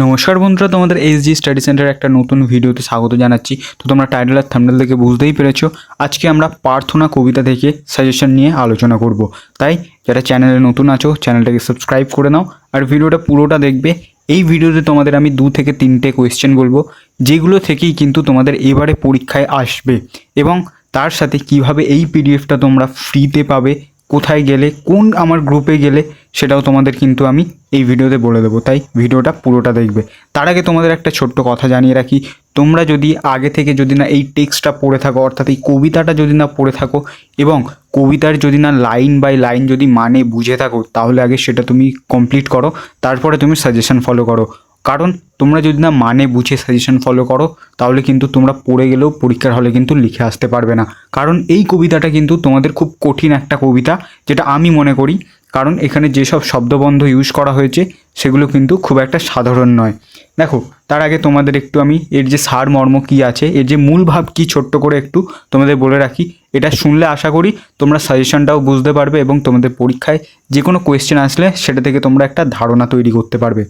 নমস্কার বন্ধুরা, তোমাদের এসজি স্টাডি সেন্টারের একটা নতুন ভিডিওতে স্বাগত জানাচ্ছি। তো তোমরা টাইটেল আর থাম্বনেল দেখে বুঝতেই পেরেছো, আজকে আমরা প্রার্থনা কবিতা থেকে সাজেশন নিয়ে আলোচনা করব। তাই যারা চ্যানেলে নতুন আছো চ্যানেলটাকে সাবস্ক্রাইব করে নাও আর ভিডিওটা পুরোটা দেখবে। এই ভিডিওতে তোমাদের আমি 2 থেকে 3টে কোয়েশ্চেন বলবো, যেগুলো থেকেই কিন্তু তোমাদের এবারে পরীক্ষায় আসবে, এবং তার সাথে কিভাবে এই পিডিএফটা তোমরা ফ্রিতে পাবে, কোথায় গেলে, কোন আমার গ্রুপে গেলে, সেটাও তোমাদের কিন্তু আমি এই ভিডিওতে বলে দেবো। তাই ভিডিওটা পুরোটা দেখবে। তার আগে তোমাদের একটা ছোট্ট কথা জানিয়ে রাখি, তোমরা যদি আগে থেকে যদি না এই টেক্সটটা পড়ে থাকো, অর্থাৎ এই কবিতাটা যদি না পড়ে থাকো এবং কবিতার যদি না লাইন বাই লাইন যদি মানে বুঝে থাকো, তাহলে আগে সেটা তুমি কমপ্লিট করো, তারপরে তুমি সাজেশন ফলো করো। কারণ তোমরা যদি না মানে বুঝে সাজেশন ফলো করো, তাহলে কিন্তু তোমরা পড়ে গেলেও পরীক্ষার হলে কিন্তু লিখে আসতে পারবে না। কারণ এই কবিতাটা কিন্তু তোমাদের খুব কঠিন একটা কবিতা, যেটা আমি মনে করি। কারণ এখানে যেসব শব্দবন্ধ ইউজ করা হয়েছে সেগুলো কিন্তু খুব একটা সাধারণ নয়। দেখো, তার আগে তোমাদের একটু আমি এর যে সারমর্ম কী আছে, এর যে মূল ভাব কী, ছোট্ট করে একটু তোমাদের বলে রাখি। এটা শুনলে আশা করি তোমরা সাজেশনটাও বুঝতে পারবে এবং তোমাদের পরীক্ষায় যে কোনো কোয়েশ্চেন আসলে সেটা থেকে তোমরা একটা ধারণা তৈরি করতে পারবে।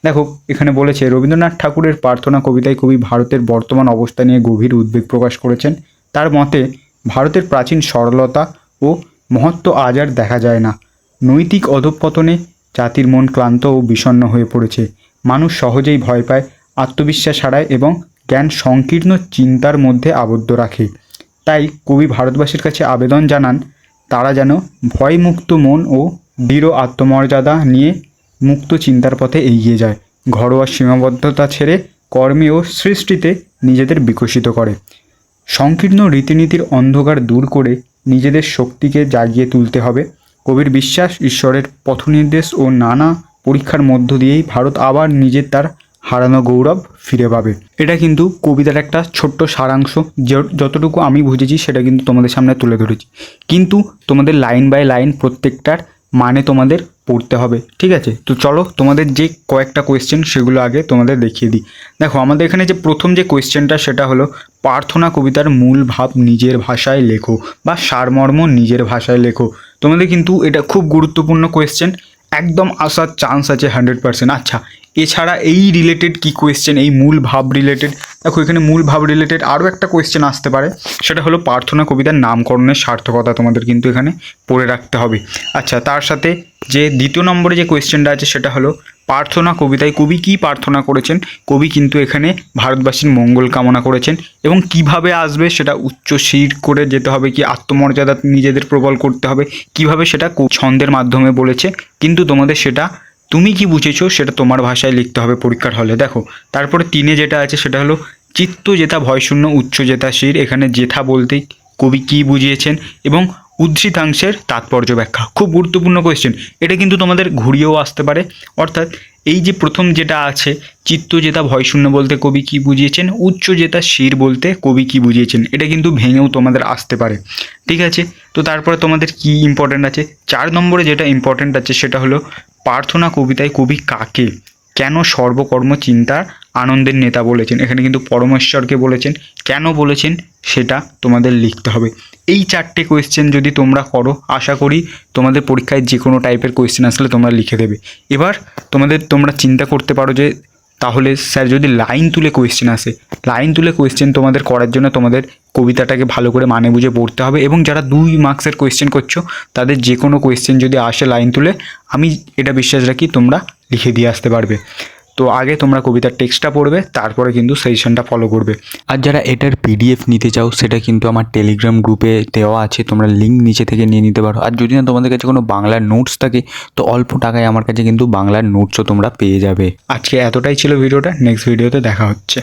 দেখো, এখানে বলেছে, রবীন্দ্রনাথ ঠাকুরের প্রার্থনা কবিতায় কবি ভারতের বর্তমান অবস্থা নিয়ে গভীর উদ্বেগ প্রকাশ করেছেন। তার মতে, ভারতের প্রাচীন সরলতা ও মহত্ব আজ আর দেখা যায় না। নৈতিক অধঃপতনে জাতির মন ক্লান্ত ও বিষণ্ণ হয়ে পড়েছে। মানুষ সহজেই ভয় পায়, আত্মবিশ্বাস হারায় এবং জ্ঞান সংকীর্ণ চিন্তার মধ্যে আবদ্ধ রাখে। তাই কবি ভারতবাসীর কাছে আবেদন জানান, তারা যেন ভয়মুক্ত মন ও দৃঢ় আত্মমর্যাদা নিয়ে মুক্ত চিন্তার পথে এগিয়ে যায়, ঘরোয়া সীমাবদ্ধতা ছেড়ে কর্মে ও সৃষ্টিতে নিজেদের বিকশিত করে। সংকীর্ণ রীতিনীতির অন্ধকার দূর করে নিজেদের শক্তিকে জাগিয়ে তুলতে হবে। কবির বিশ্বাস, ঈশ্বরের পথনির্দেশ ও নানা পরীক্ষার মধ্য দিয়েই ভারত আবার নিজের তার হারানো গৌরব ফিরে পাবে। এটা কিন্তু কবিতার একটা ছোট্ট সারাংশ, যতটুকু আমি বুঝেছি সেটা কিন্তু তোমাদের সামনে তুলে ধরেছি। কিন্তু তোমাদের লাইন বাই লাইন প্রত্যেকটার মানে তোমাদের পড়তে হবে, ঠিক আছে? তো চলো, তোমাদের যে কয়েকটা কোয়েশ্চেন সেগুলো আগে তোমাদের দেখিয়ে দিই। দেখো, আমাদের এখানে যে প্রথম যে কোয়েশ্চেনটা সেটা হলো, প্রার্থনা কবিতার মূল ভাব নিজের ভাষায় লেখো বা সারমর্ম নিজের ভাষায় লেখো। তোমাদের কিন্তু এটা খুব গুরুত্বপূর্ণ কোয়েশ্চেন, একদম আসার চান্স আছে 100%। আচ্ছা, এছাড়া এই রিলেটেড কি কোয়েশ্চেন, এই মূল ভাব রিলেটেড, দেখো এখানে মূল ভাব রিলেটেড আরও একটা কোয়েশ্চেন আসতে পারে, সেটা হলো প্রার্থনা কবিতার নামকরণের সার্থকতা তোমাদের কিন্তু এখানে পড়ে রাখতে হবে। আচ্ছা, তার সাথে যে দ্বিতীয় নম্বরে যে কোয়েশ্চেনটা আছে সেটা হলো, প্রার্থনা কবিতায় কবি কী প্রার্থনা করেছেন। কবি কিন্তু এখানে ভারতবাসীর মঙ্গল কামনা করেছেন, এবং কিভাবে আসবে সেটা উচ্চ শির করে যেতে হবে, কি আত্মমর্যাদা নিজেদের প্রবল করতে হবে, কিভাবে সেটা ছন্দের মাধ্যমে বলেছে। কিন্তু তোমাদের সেটা তুমি কি বুঝেছো সেটা তোমার ভাষায় লিখতে হবে পরীক্ষার হলে। দেখো, তারপরে 3 যেটা আছে সেটা হলো, চিত্ত জেতা ভয়শূন্য উচ্চ জেতা শির। এখানে জেথা বলতে কবি কী বুঝিয়েছেন এবং উদ্ধৃতাংশের তাৎপর্য ব্যাখ্যা। খুব গুরুত্বপূর্ণ কোয়েশ্চেন, এটা কিন্তু তোমাদের ঘুরিয়েও আসতে পারে। অর্থাৎ এই যে প্রথম যেটা আছে, চিত্ত জেতা ভয়শূন্য বলতে কবি কী বুঝিয়েছেন, উচ্চ জেতা শির বলতে কবি কী বুঝিয়েছেন, এটা কিন্তু ভেঙেও তোমাদের আসতে পারে, ঠিক আছে? তো তারপরে তোমাদের কি ইম্পর্ট্যান্ট আছে, 4 নম্বরে যেটা ইম্পর্ট্যান্ট আছে সেটা হলো, প্রার্থনা কবিতায় কবি কাকে, কেন সর্বকর্ম চিন্তার আনন্দের নেতা বলেছেন। এখানে কিন্তু পরমেশ্বরকে বলেছেন, কেন বলেছেন সেটা তোমাদের লিখতে হবে। এই 4টে কোয়েশ্চেন যদি তোমরা করো, আশা করি তোমাদের পরীক্ষায় যে কোনো টাইপের কোয়েশ্চেন আসলে তোমরা লিখে দেবে। এবার তোমরা চিন্তা করতে পারো যে, তাহলে স্যার যদি লাইন তুলে কোয়েশ্চেন আসে, লাইন তুলে কোয়েশ্চেন তোমাদের করার জন্য তোমাদের কবিতাটাকে ভালো করে মানে বুঝে পড়তে হবে, এবং যারা 2 মার্কসের কোয়েশ্চেন করছো তাদের যে কোনো কোয়েশ্চেন যদি আসে লাইন তুলে, আমি এটা বিশ্বাস রাখি তোমরা লিখে দিয়ে আসতে পারবে। তো আগে তোমরা কবিতার টেক্সটটা পড়বে, তারপরে কিন্তু সেশনটা ফলো করবে। আর যারা এটার পিডিএফ নিতে চাও, সেটা কিন্তু আমার টেলিগ্রাম গ্রুপে দেওয়া আছে, তোমরা লিঙ্ক নিচে থেকে নিয়ে নিতে পারো। আর যদি না তোমাদের কাছে কোনো বাংলার নোটস থাকে, তো অল্প টাকায় আমার কাছে কিন্তু বাংলার নোটসও তোমরা পেয়ে যাবে। আজকে এতটাই ছিল ভিডিওটা, নেক্সট ভিডিওতে দেখা হচ্ছে।